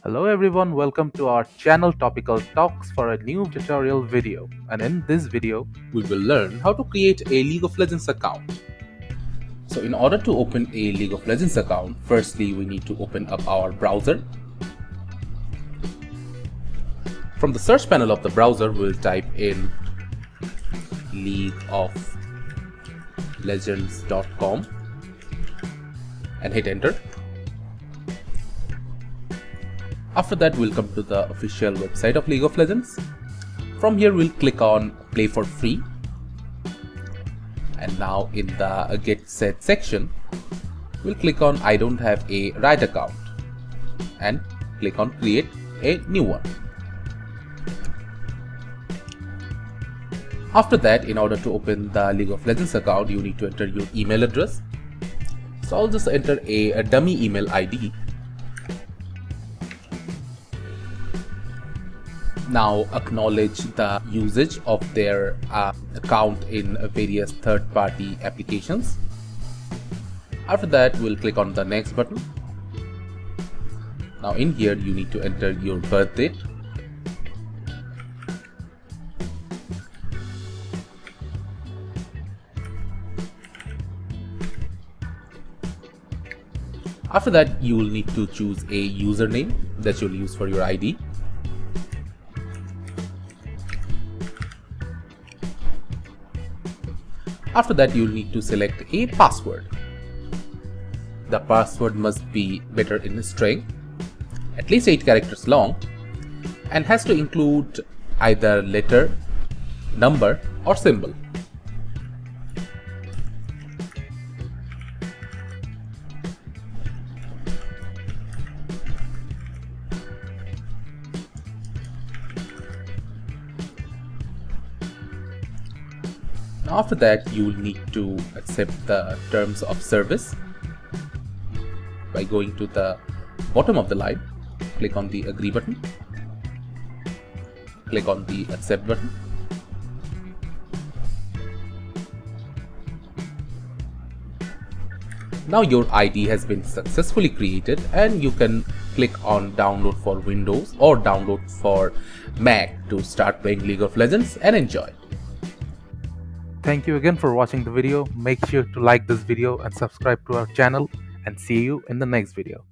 Hello everyone, welcome to our channel Topical Talks for a new tutorial video. And in this video, we will learn how to create a League of Legends account. So in order to open a League of Legends account, firstly we need to open up our browser. From the search panel of the browser, we'll type in leagueoflegends.com and hit enter. After that, we'll come to the official website of League of Legends. From here, we'll click on Play for Free. And now in the Get Set section, we'll click on I don't have a Riot account and click on Create a new one. After that, in order to open the League of Legends account, you need to enter your email address. So I'll just enter a dummy email ID. Now acknowledge the usage of their account in various third-party applications. After that, we'll click on the next button. Now in here, you need to enter your birth date. After that, you will need to choose a username that you'll use for your ID. After that, you'll need to select a password. The password must be better in string, at least 8 characters long, and has to include either letter, number, or symbol. After that, you will need to accept the terms of service by going to the bottom of the line. Click on the agree button, click on the accept button. Now your ID has been successfully created and you can click on download for Windows or download for Mac to start playing League of Legends and enjoy. thank you again for watching the video. Make sure to like this video and subscribe to our channel, and see you in the next video.